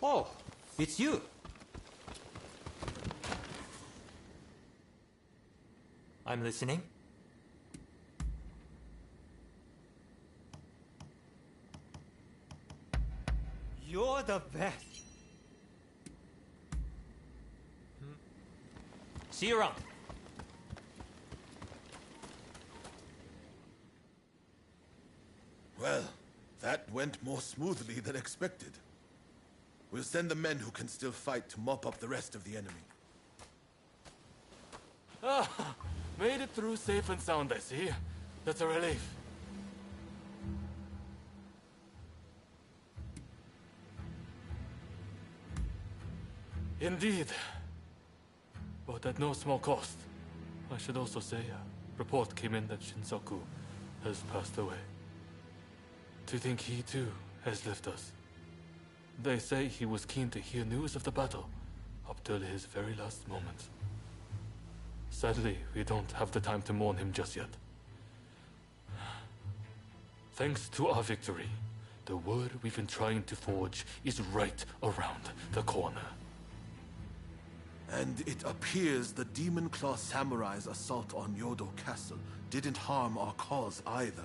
Oh, it's you. I'm listening. You're the best. See you around. Well, that went more smoothly than expected. We'll send the men who can still fight to mop up the rest of the enemy. Ah, made it through safe and sound, I see. That's a relief. Indeed. But at no small cost. I should also say, a report came in that Shinsaku has passed away. To think he too has left us. They say he was keen to hear news of the battle, up till his very last moments. Sadly, we don't have the time to mourn him just yet. Thanks to our victory, the word we've been trying to forge is right around the corner. And it appears the Demon Claw Samurai's assault on Yodo Castle didn't harm our cause either.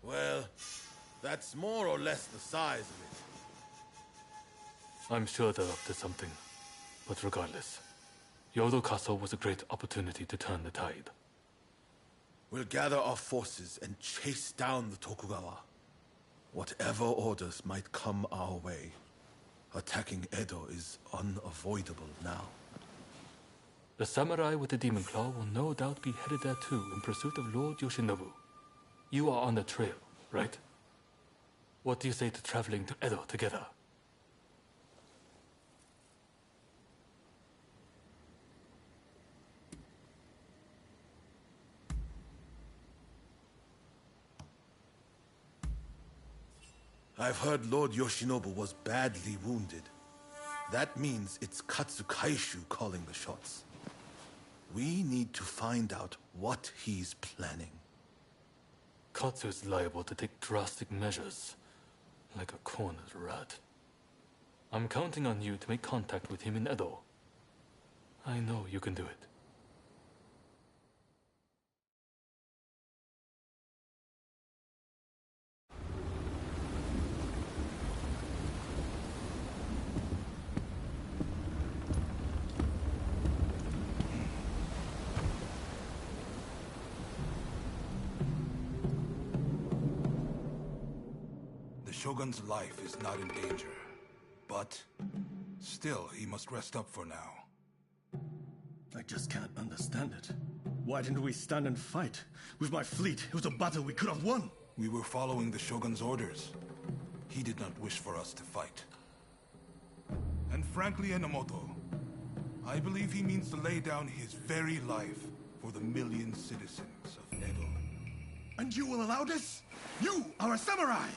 Well, that's more or less the size of it. I'm sure they're up to something. But regardless, Yodo Castle was a great opportunity to turn the tide. We'll gather our forces and chase down the Tokugawa. Whatever orders might come our way, attacking Edo is unavoidable now. The samurai with the Demon Claw will no doubt be headed there too in pursuit of Lord Yoshinobu. You are on the trail, right? What do you say to traveling to Edo together? I've heard Lord Yoshinobu was badly wounded. That means it's Katsukaishu calling the shots. We need to find out what he's planning. Katsu is liable to take drastic measures, like a cornered rat. I'm counting on you to make contact with him in Edo. I know you can do it. The Shogun's life is not in danger, but still he must rest up for now. I just can't understand it. Why didn't we stand and fight? With my fleet, it was a battle we could have won. We were following the Shogun's orders. He did not wish for us to fight. And frankly, Enomoto, I believe he means to lay down his very life for the million citizens of Edo. And you will allow this? You are a samurai!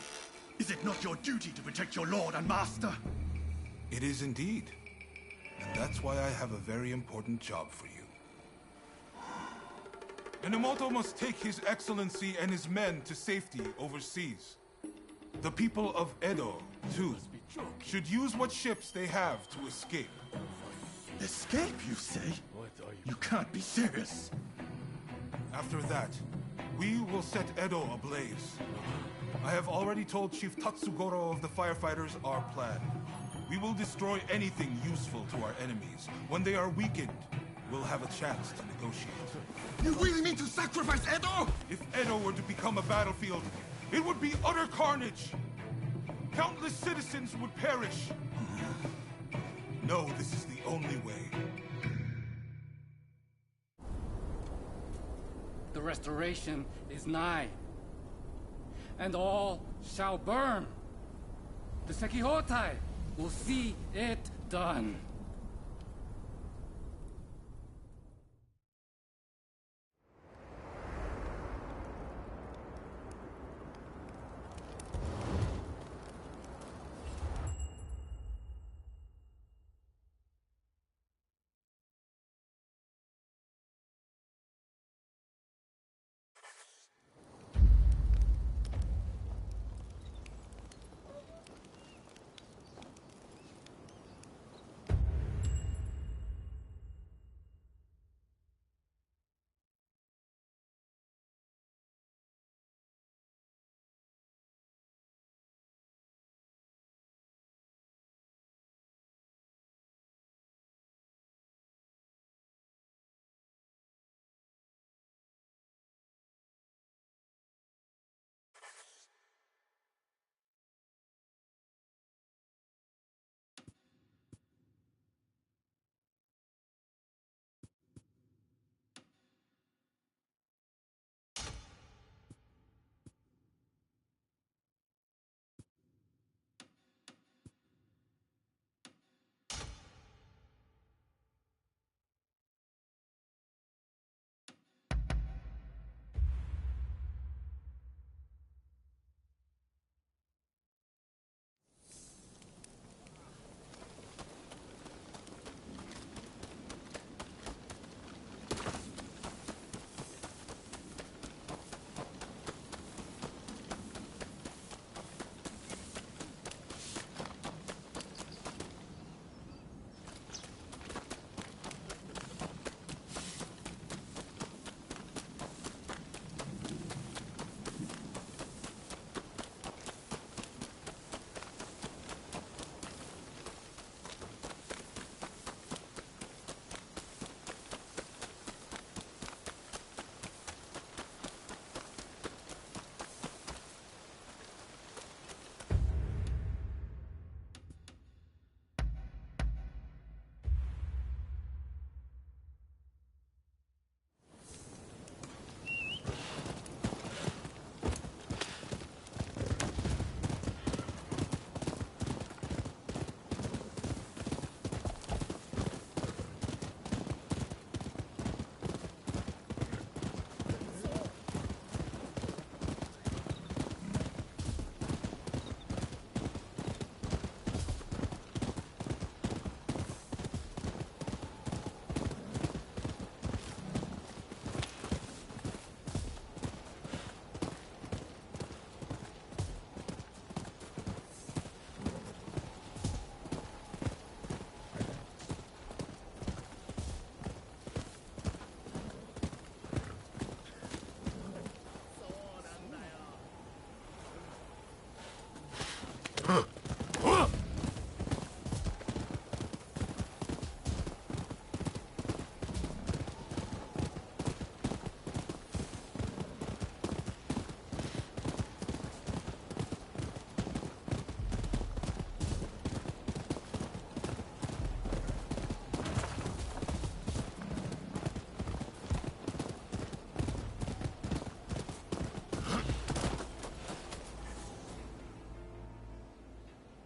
Is it not your duty to protect your lord and master? It is indeed. And that's why I have a very important job for you. Enomoto must take His Excellency and his men to safety overseas. The people of Edo, too, should use what ships they have to escape. Escape, you say? You can't be serious. After that, we will set Edo ablaze. I have already told Chief Tatsugoro of the firefighters our plan. We will destroy anything useful to our enemies. When they are weakened, we'll have a chance to negotiate. You really mean to sacrifice Edo? If Edo were to become a battlefield, it would be utter carnage. Countless citizens would perish. No, this is the only way. The restoration is nigh, and all shall burn. The Sekihotai will see it done.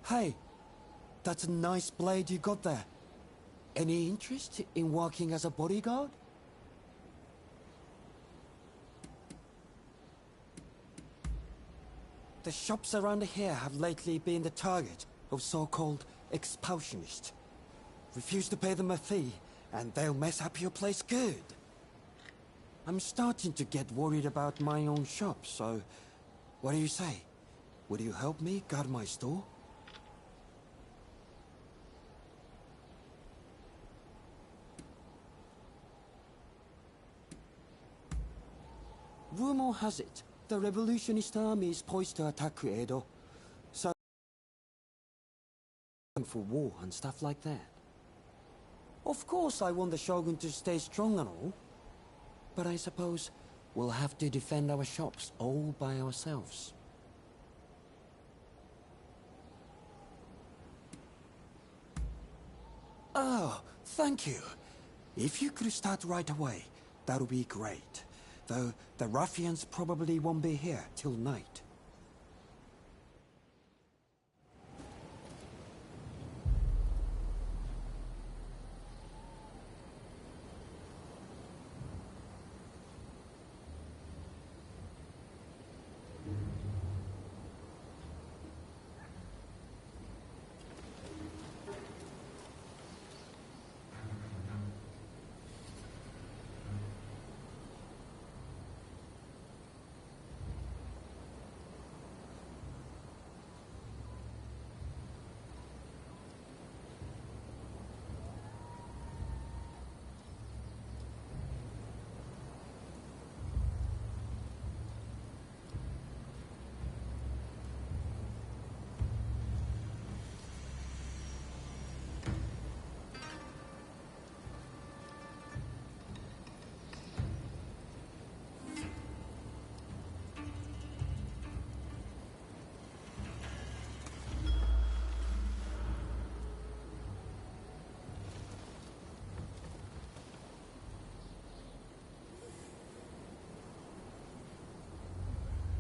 Hey, that's a nice blade you got there. Any interest in working as a bodyguard? The shops around here have lately been the target of so-called expulsionists. Refuse to pay them a fee, and they'll mess up your place good. I'm starting to get worried about my own shop, so what do you say? Would you help me guard my store? Rumor has it, the revolutionist army is poised to attack Edo. So for war and stuff like that. Of course I want the Shogun to stay strong and all, but I suppose we'll have to defend our shops all by ourselves. Oh, thank you. If you could start right away, that would be great. Though the ruffians probably won't be here till night.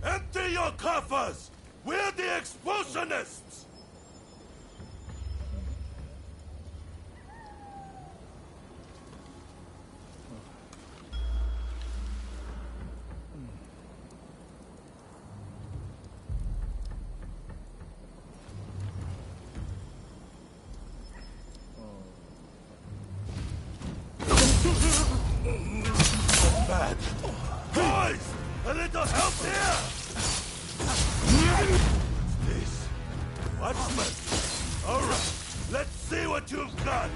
Empty your coffers! We're the expulsionists! Bad. Boys! A little help here! This. Watchman! Alright, let's see what you've got!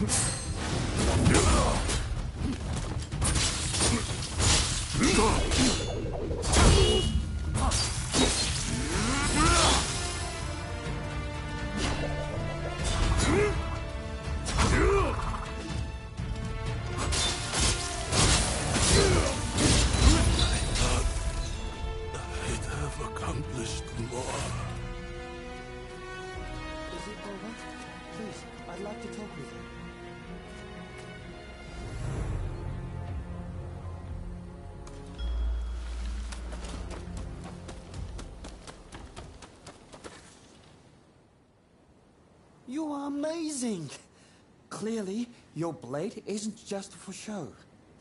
I'd have accomplished more. Is it over? Please, I'd like to talk with you. You are amazing! Clearly, your blade isn't just for show.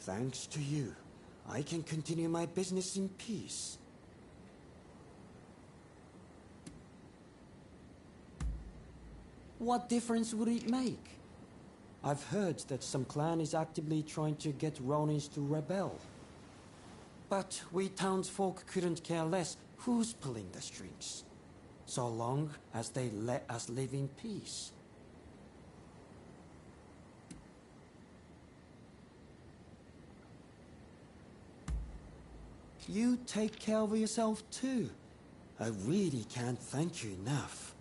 Thanks to you, I can continue my business in peace. What difference would it make? I've heard that some clan is actively trying to get Ronins to rebel. But we townsfolk couldn't care less who's pulling the strings, so long as they let us live in peace. You take care of yourself too. I really can't thank you enough.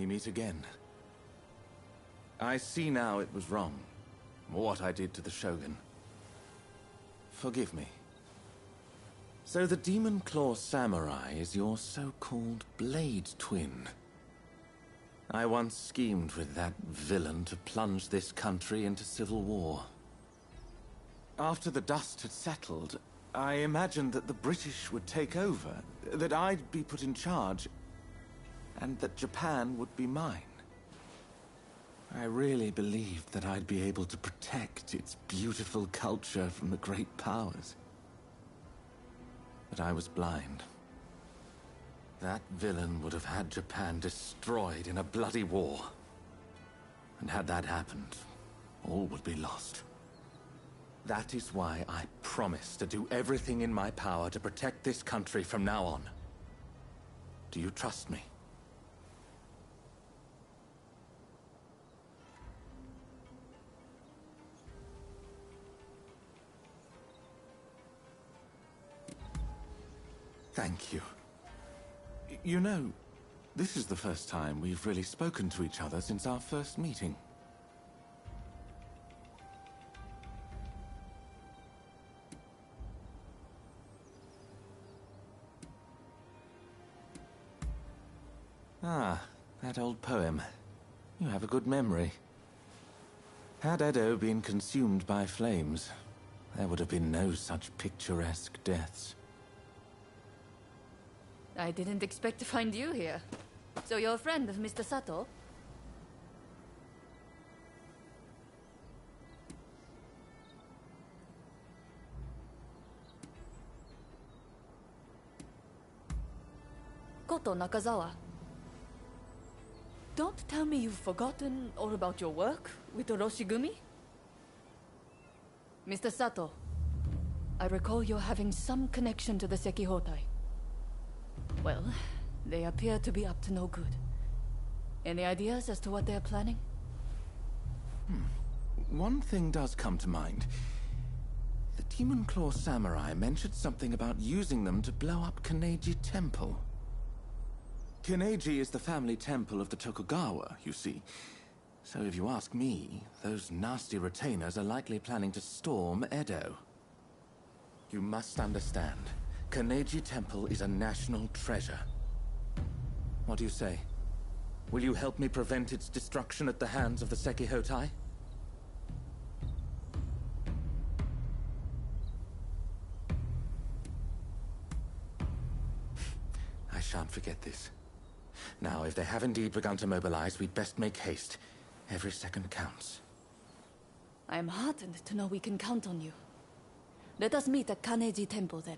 we meet again. I see now it was wrong, what I did to the Shogun. Forgive me. So the Demon Claw Samurai is your so-called blade twin. I once schemed with that villain to plunge this country into civil war. After the dust had settled, I imagined that the British would take over, that I'd be put in charge, and that Japan would be mine. I really believed that I'd be able to protect its beautiful culture from the great powers. But I was blind. That villain would have had Japan destroyed in a bloody war. And had that happened, all would be lost. That is why I promise to do everything in my power to protect this country from now on. Do you trust me? Thank you. You know, this is the first time we've really spoken to each other since our first meeting. Ah, that old poem. You have a good memory. Had Edo been consumed by flames, there would have been no such picturesque deaths. I didn't expect to find you here. So you're a friend of Mr. Sato? Koto Nakazawa. Don't tell me you've forgotten all about your work with Oroshigumi? Mr. Sato, I recall you're having some connection to the Sekihotai. Well, they appear to be up to no good. Any ideas as to what they're planning? One thing does come to mind. The Demon Claw Samurai mentioned something about using them to blow up Kaneji Temple. Kaneji is the family temple of the Tokugawa, you see. So if you ask me, those nasty retainers are likely planning to storm Edo. You must understand, Kaneji Temple is a national treasure. What do you say? Will you help me prevent its destruction at the hands of the Sekihotai? I shan't forget this. Now, if they have indeed begun to mobilize, we'd best make haste. Every second counts. I am heartened to know we can count on you. Let us meet at Kaneji Temple then.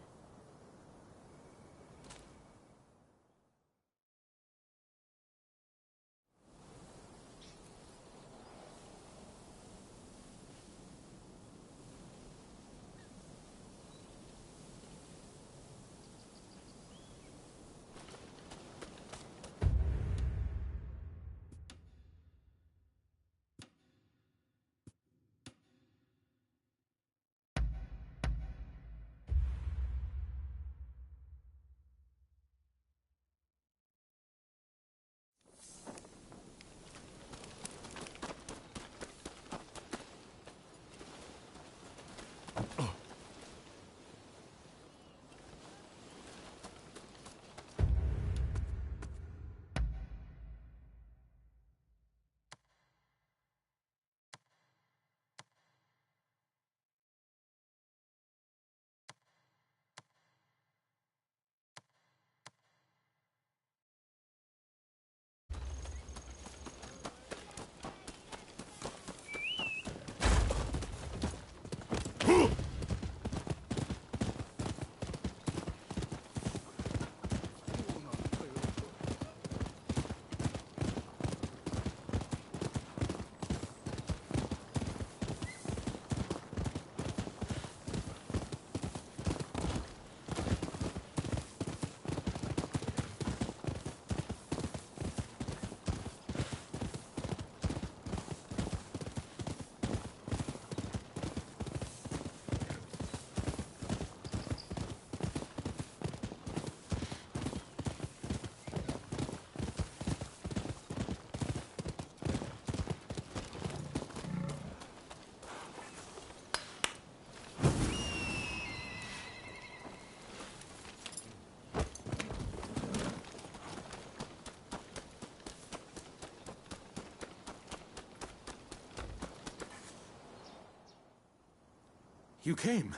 You came.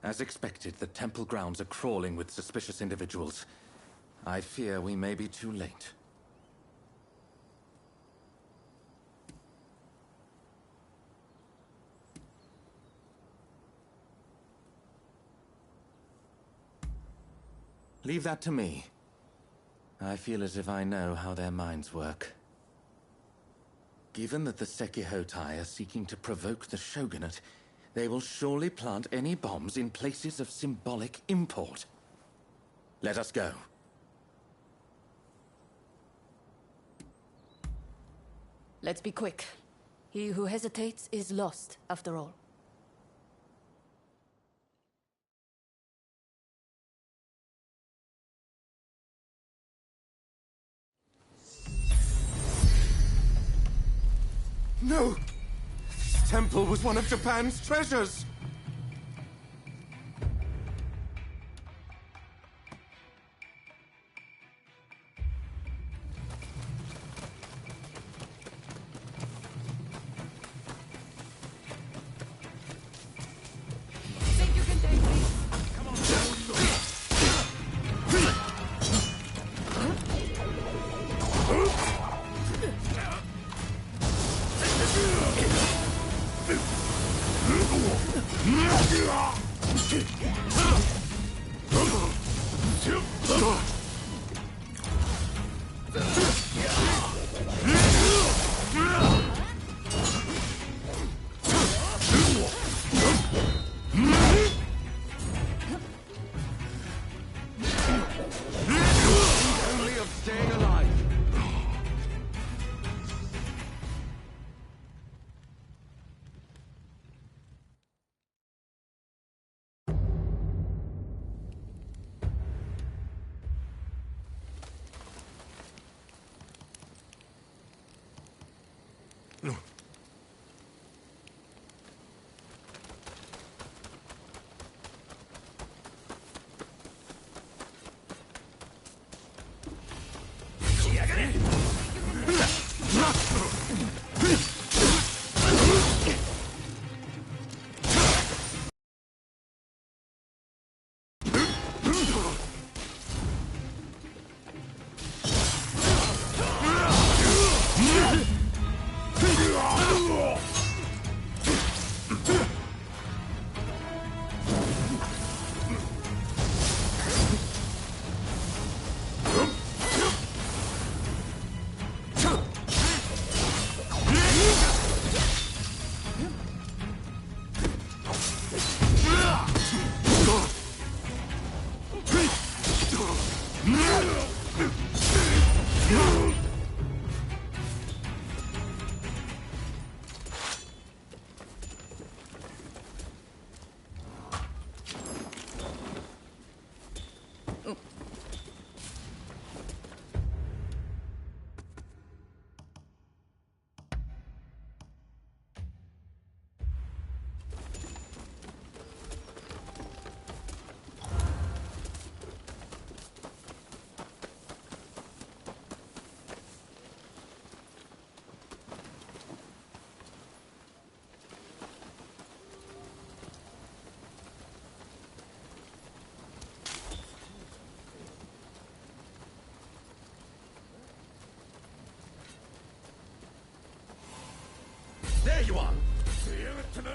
As expected, the temple grounds are crawling with suspicious individuals. I fear we may be too late. Leave that to me. I feel as if I know how their minds work. Given that the Sekihotai are seeking to provoke the Shogunate, they will surely plant any bombs in places of symbolic import. Let us go. Let's be quick. He who hesitates is lost, after all. No! This temple was one of Japan's treasures! Think you can take me? Only of staying alive. There you are! Give it to me!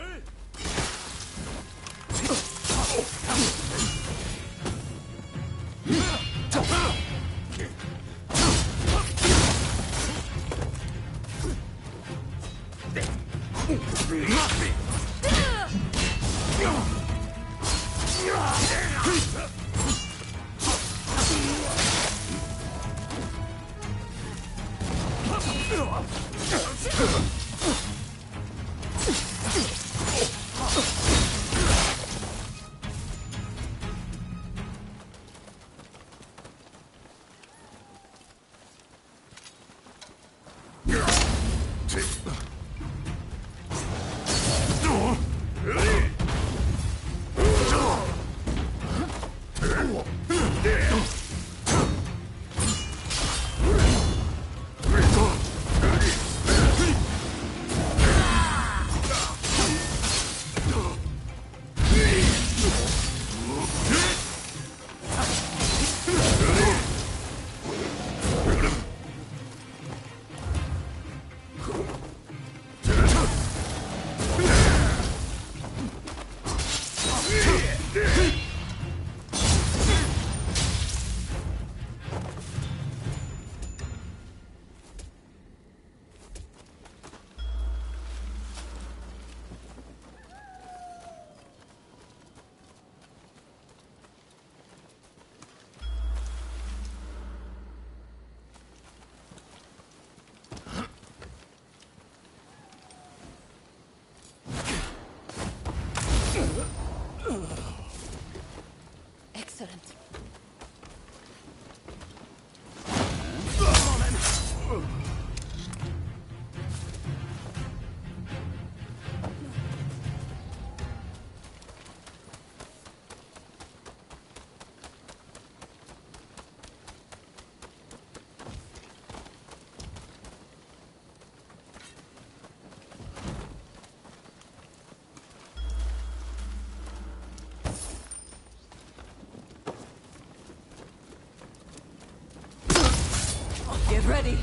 Excellent. Get ready.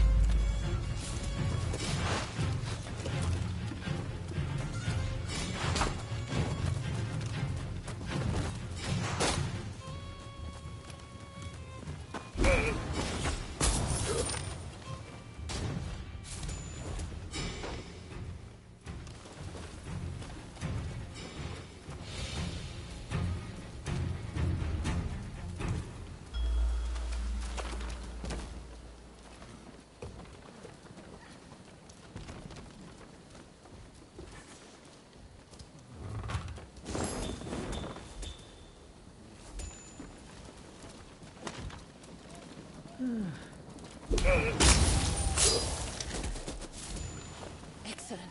Excellent.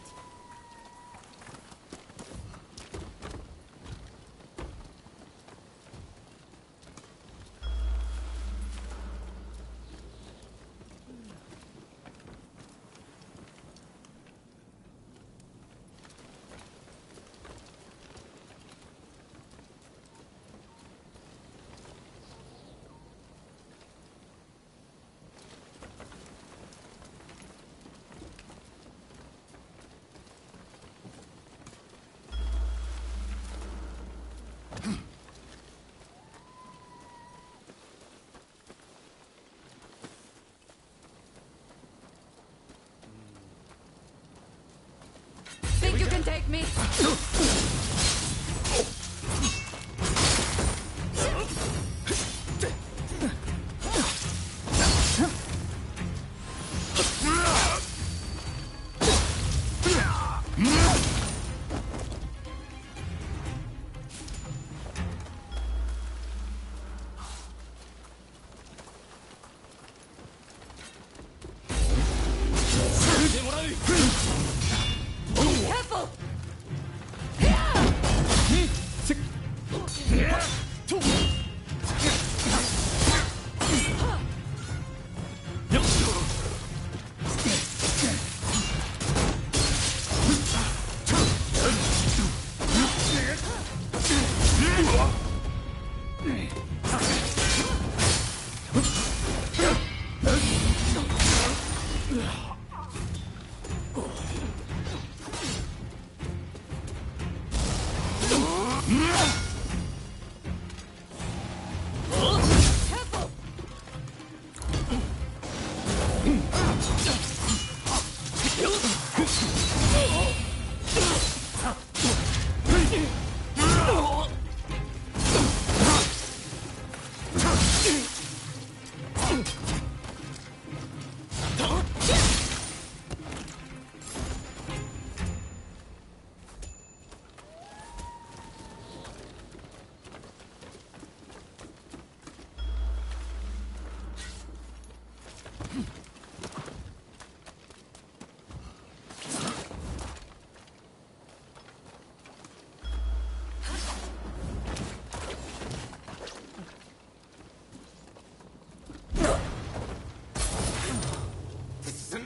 Think you can take me? Careful!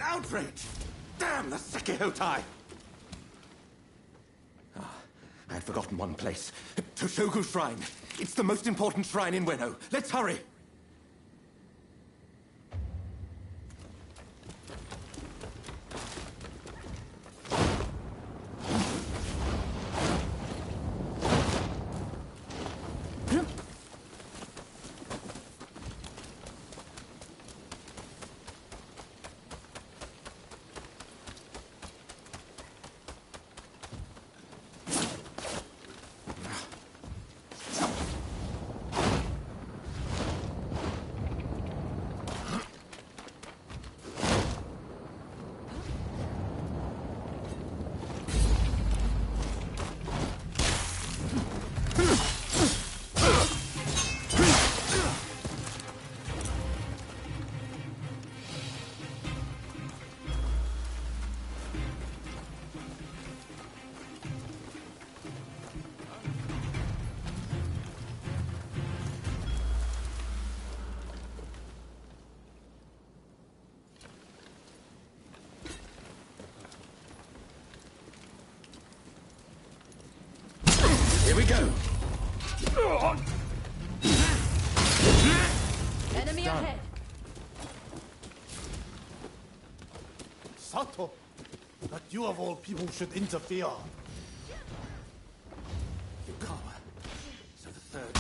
Outrage! Damn the Sekihotai! I had forgotten one place. Toshogu Shrine. It's the most important shrine in Ueno. Let's hurry! Enemy ahead. Sato, that you of all people should interfere. Yukawa. So the third.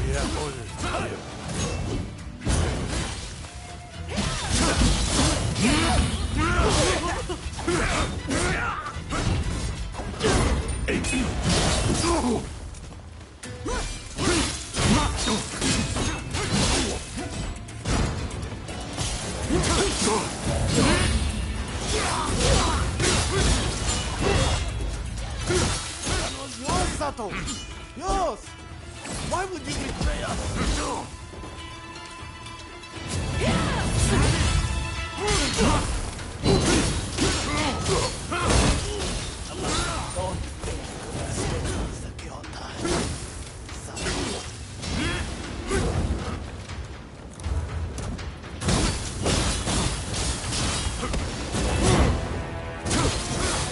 We have orders here. That was yours, Sato! Yours! Why would you betray us?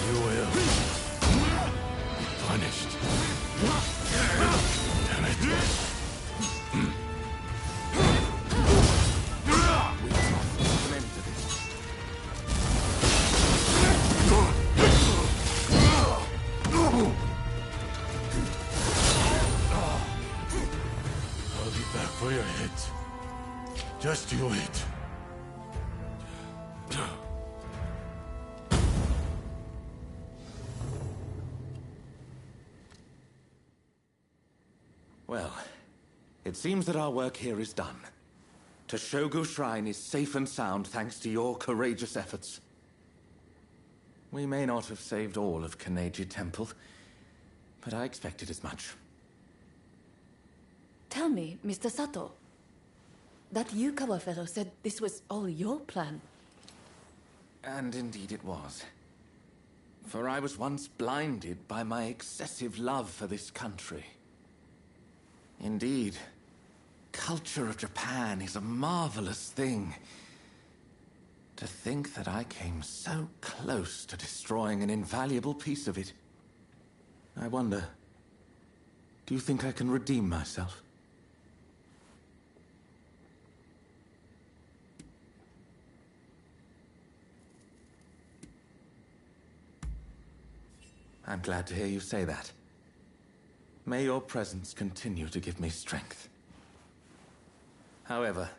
You will be punished. Damn it. We must put an end to this. I'll be back for your head. Just you wait. Well, it seems that our work here is done. Toshogu Shrine is safe and sound thanks to your courageous efforts. We may not have saved all of Kaneji Temple, but I expected as much. Tell me, Mr. Sato. That Yukawa fellow said this was all your plan. And indeed it was. For I was once blinded by my excessive love for this country. Indeed, culture of Japan is a marvelous thing. To think that I came so close to destroying an invaluable piece of it. I wonder, do you think I can redeem myself? I'm glad to hear you say that. May your presence continue to give me strength. However,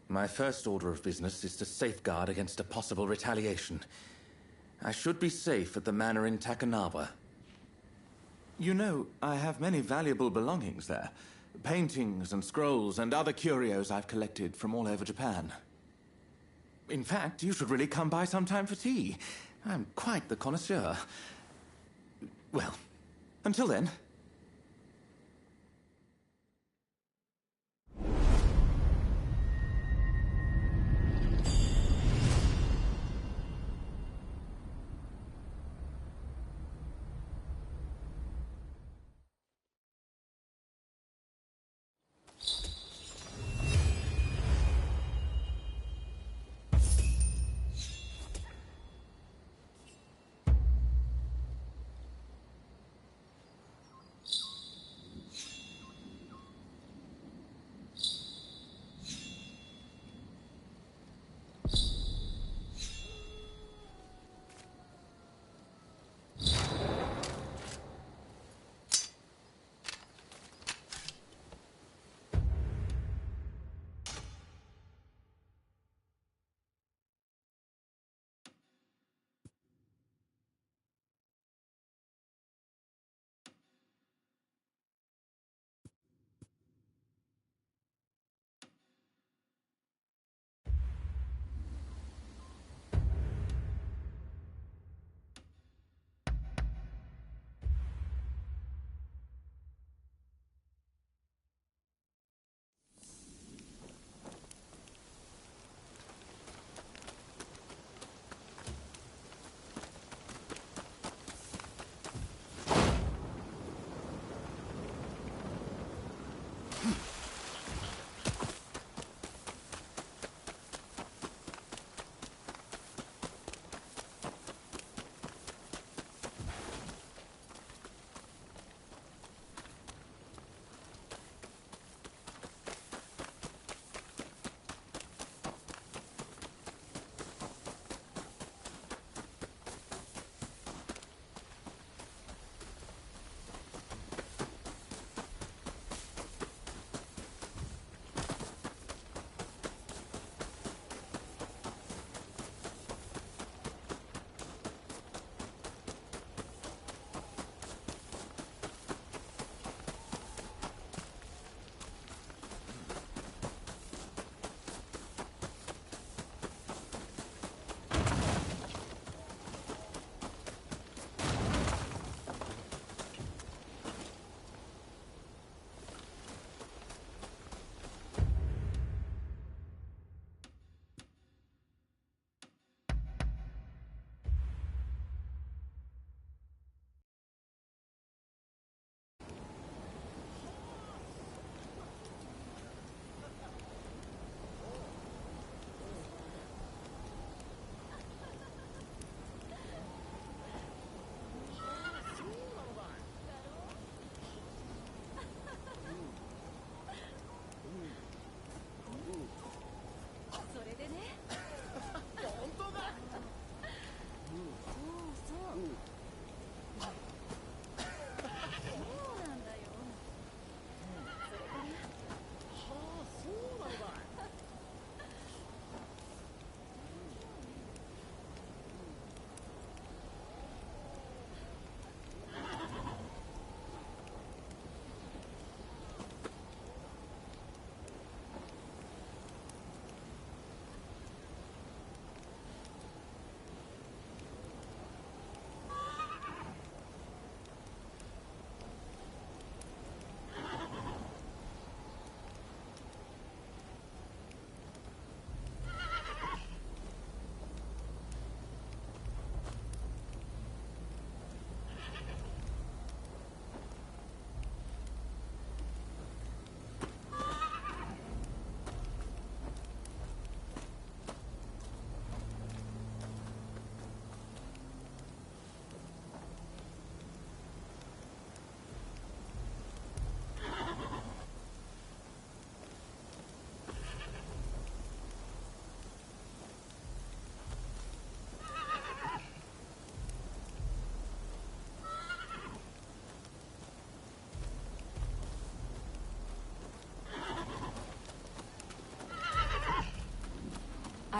my first order of business is to safeguard against a possible retaliation. I should be safe at the manor in Takanawa. You know, I have many valuable belongings there. Paintings and scrolls and other curios I've collected from all over Japan. In fact, you should really come by sometime for tea. I'm quite the connoisseur. Well, until then...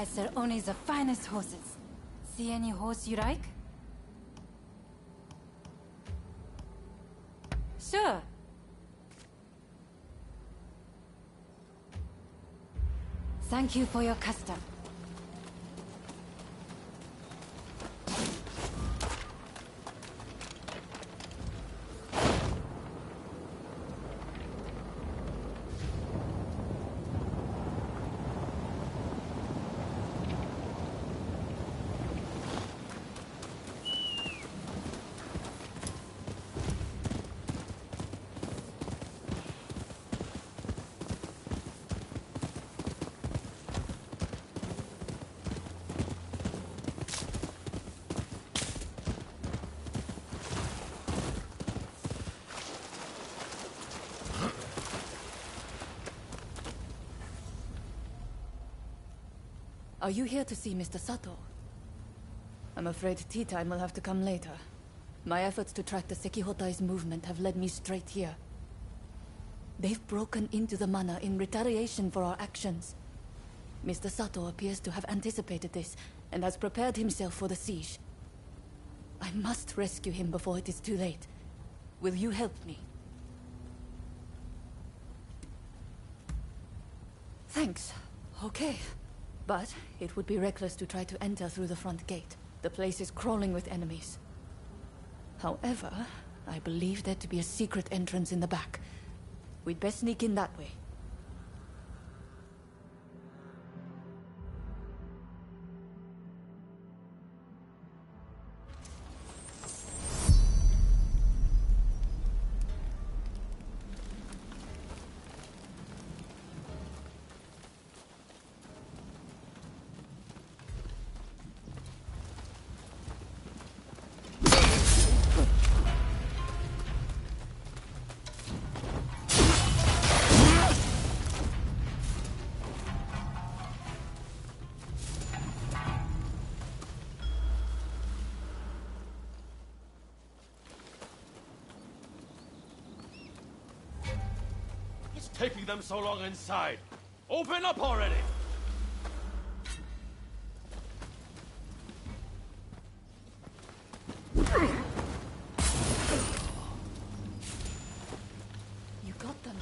buy Sir Oni's the finest horses. See any horse you like? Sure. Thank you for your custom. Are you here to see Mr. Sato? I'm afraid tea time will have to come later. My efforts to track the Sekihotai's movement have led me straight here. They've broken into the mana in retaliation for our actions. Mr. Sato appears to have anticipated this and has prepared himself for the siege. I must rescue him before it is too late. Will you help me? Thanks. Okay. But it would be reckless to try to enter through the front gate. The place is crawling with enemies. However, I believe there to be a secret entrance in the back. We'd best sneak in that way. Taking them so long inside. Open up already! You got them.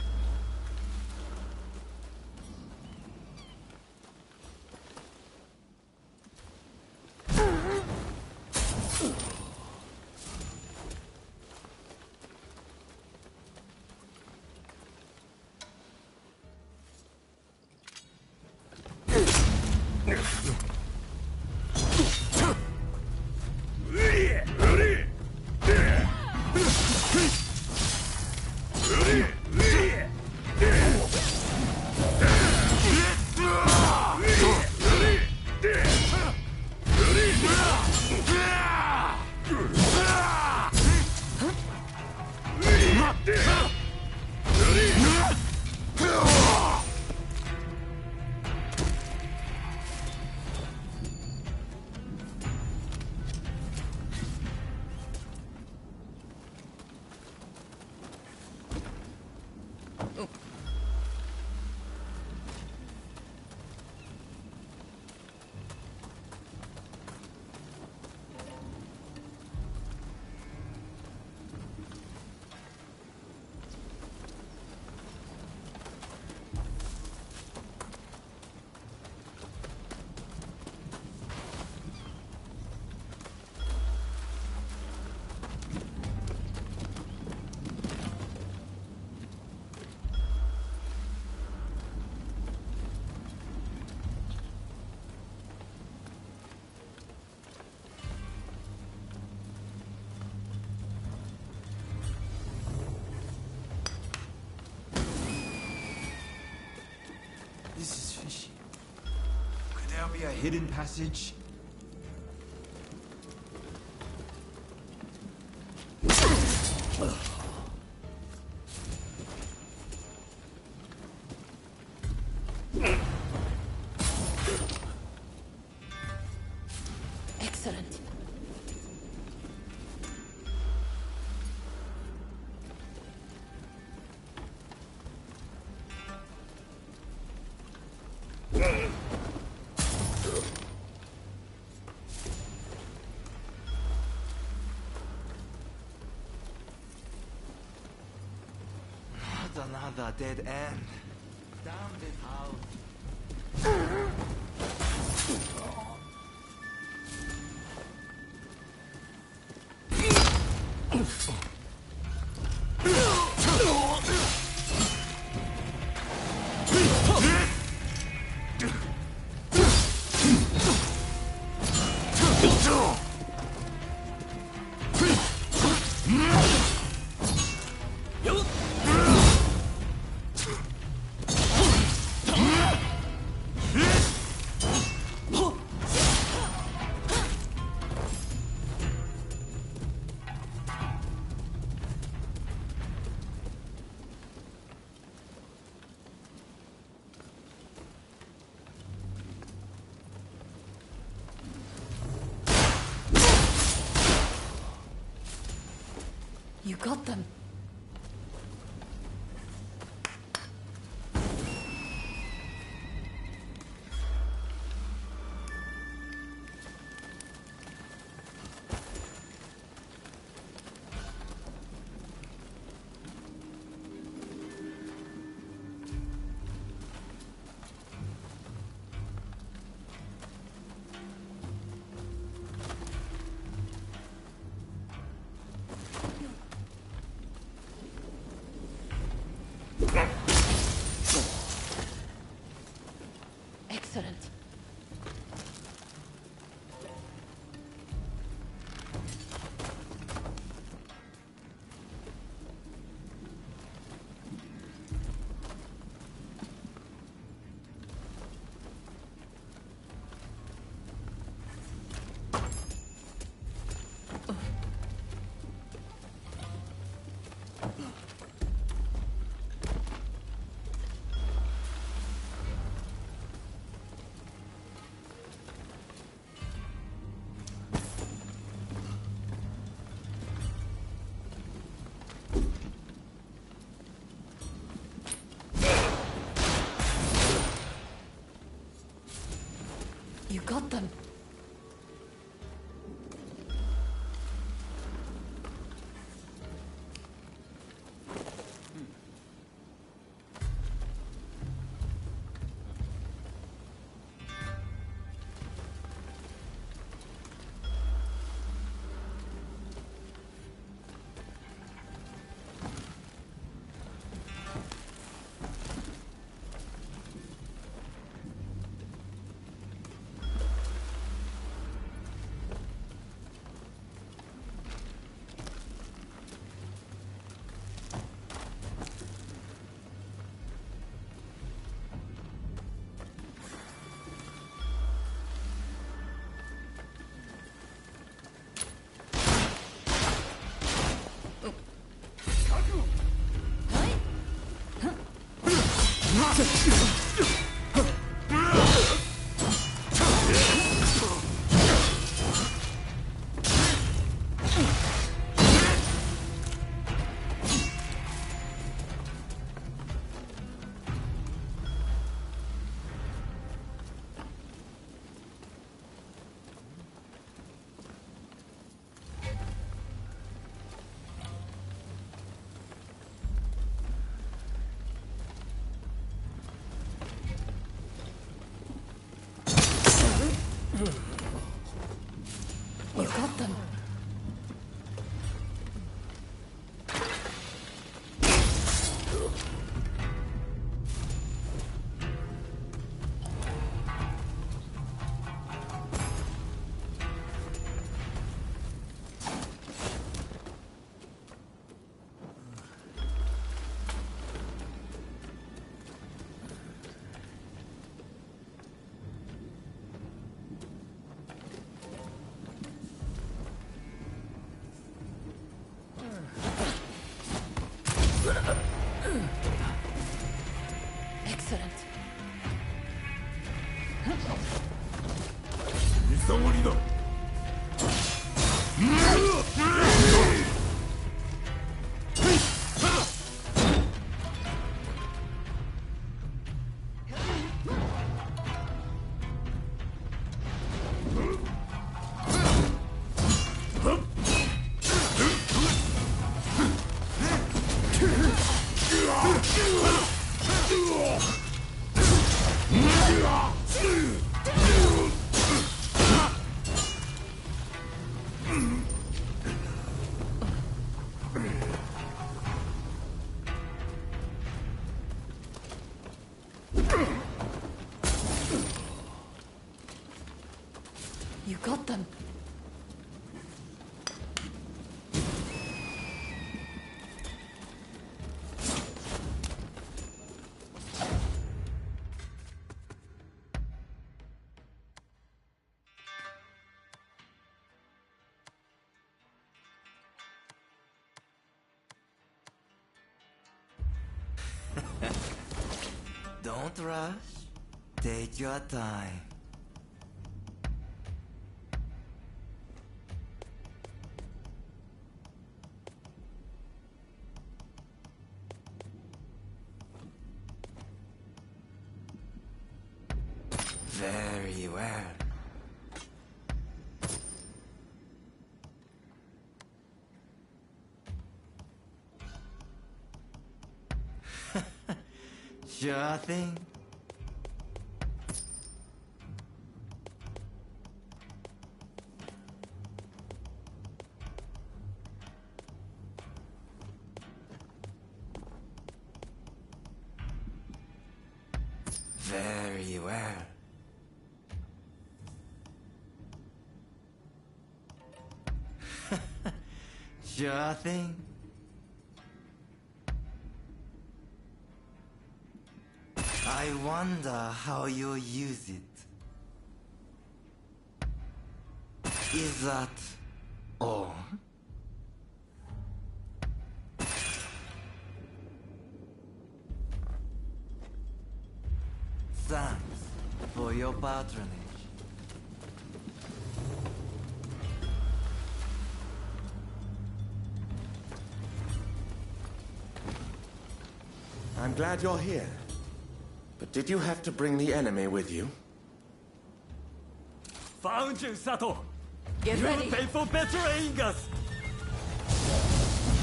This is fishy. Could there be a hidden passage? Excellent. another dead end. Damn it how. You got them. Excellent. You got them. Don't rush. Take your time. Very well. Sure thing. Very well. Sure thing. I wonder how you use it. Is that all? Thanks for your patronage. I'm glad you're here. But did you have to bring the enemy with you? Found you, Sato! Get ready! You pay for betraying us!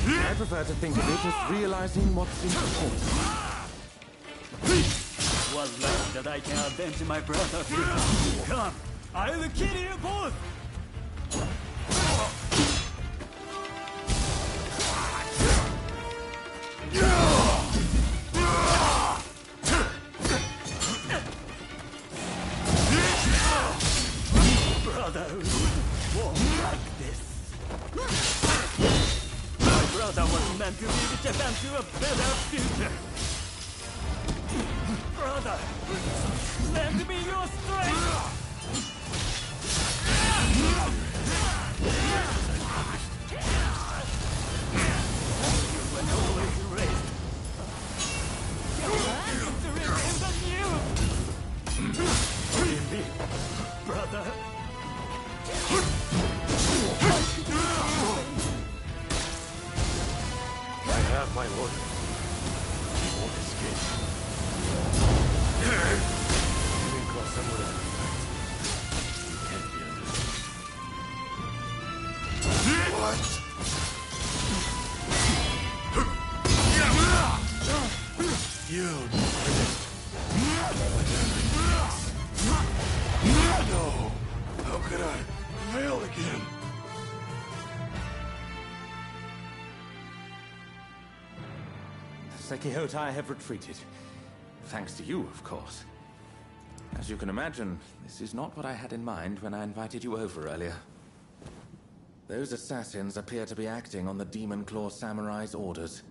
I prefer to think of it as realizing what's important. What luck that I can avenge my brother! Come! I'll kill you both! Brotherhood won't like this. My brother was meant to lead Japan to a better future. Brother, lend me your strength! You were always raised. Victory in the new! Forgive me, brother. I have my order. You won't escape. You can call someone else. You can't be under. What? You no! How could I fail again? Sekihotai have retreated. Thanks to you, of course. As you can imagine, this is not what I had in mind when I invited you over earlier. Those assassins appear to be acting on the Demon Claw Samurai's orders.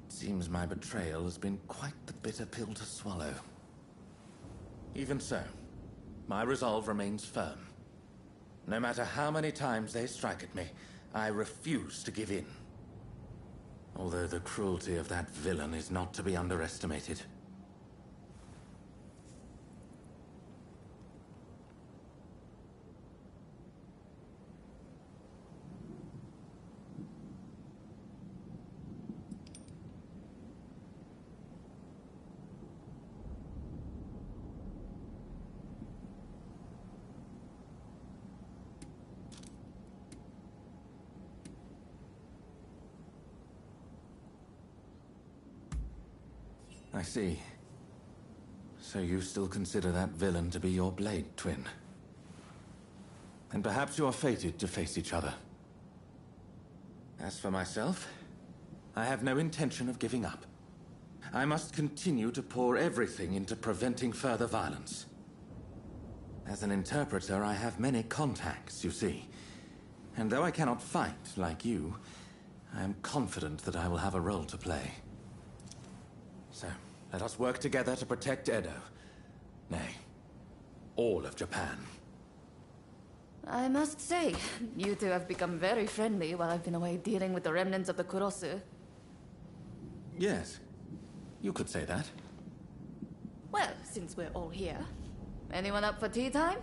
It seems my betrayal has been quite the bitter pill to swallow. Even so, my resolve remains firm. No matter how many times they strike at me, I refuse to give in. Although the cruelty of that villain is not to be underestimated. I see. So you still consider that villain to be your blade twin? And perhaps you are fated to face each other. As for myself, I have no intention of giving up. I must continue to pour everything into preventing further violence. As an interpreter, I have many contacts, you see. And though I cannot fight like you, I am confident that I will have a role to play. So, let us work together to protect Edo. Nay, all of Japan. I must say, you two have become very friendly while I've been away dealing with the remnants of the Kurosu. Yes, you could say that. Well, since we're all here, anyone up for tea time?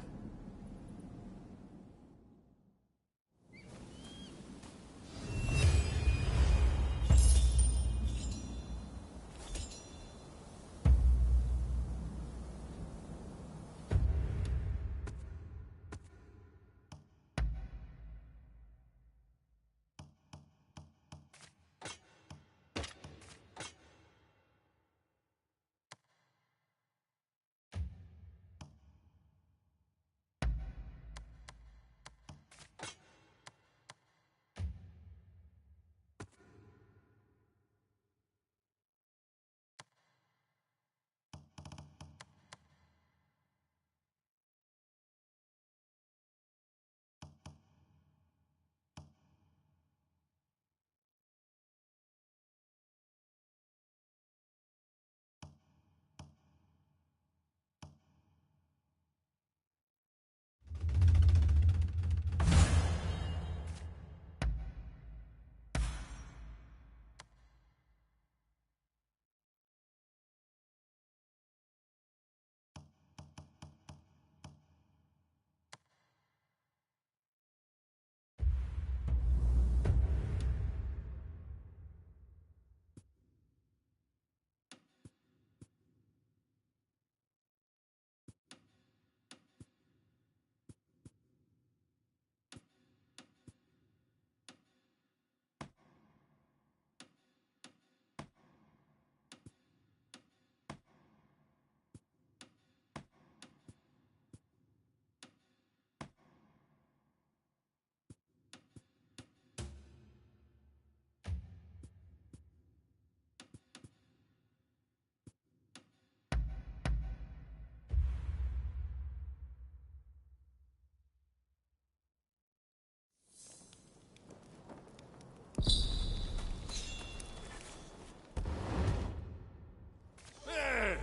Hey!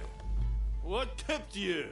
What kept you?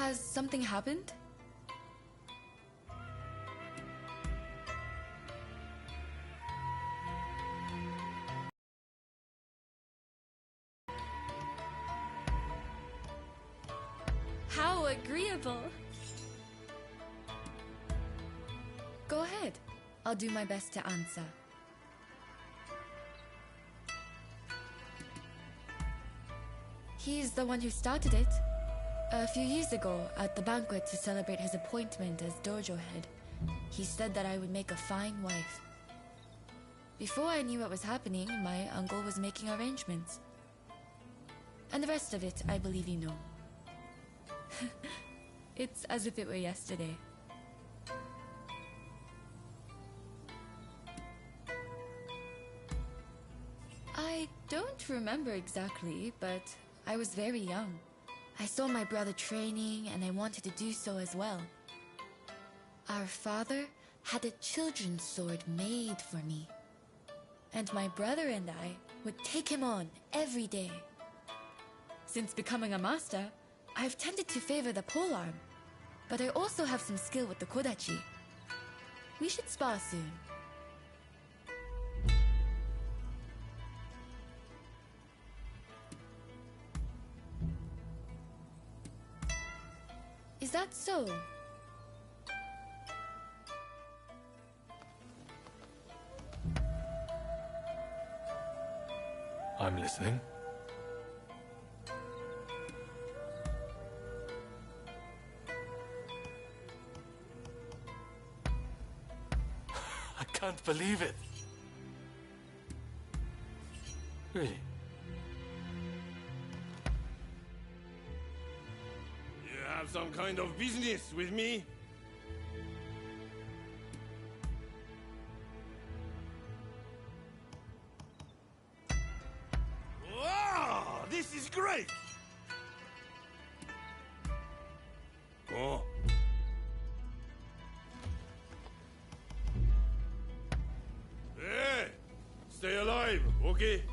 Has something happened? How agreeable. Go ahead. I'll do my best to answer. He's the one who started it. A few years ago, at the banquet to celebrate his appointment as dojo head, he said that I would make a fine wife. Before I knew what was happening, my uncle was making arrangements. And the rest of it, I believe you know. It's as if it were yesterday. I don't remember exactly, but I was very young. I saw my brother training, and I wanted to do so as well. Our father had a children's sword made for me. And my brother and I would take him on every day. Since becoming a master, I've tended to favor the polearm, but I also have some skill with the kodachi. We should spar soon. Is that so? I'm listening. I can't believe it. Really? You have some kind of business with me? Wow! This is great! Oh. Hey! Stay alive, okay?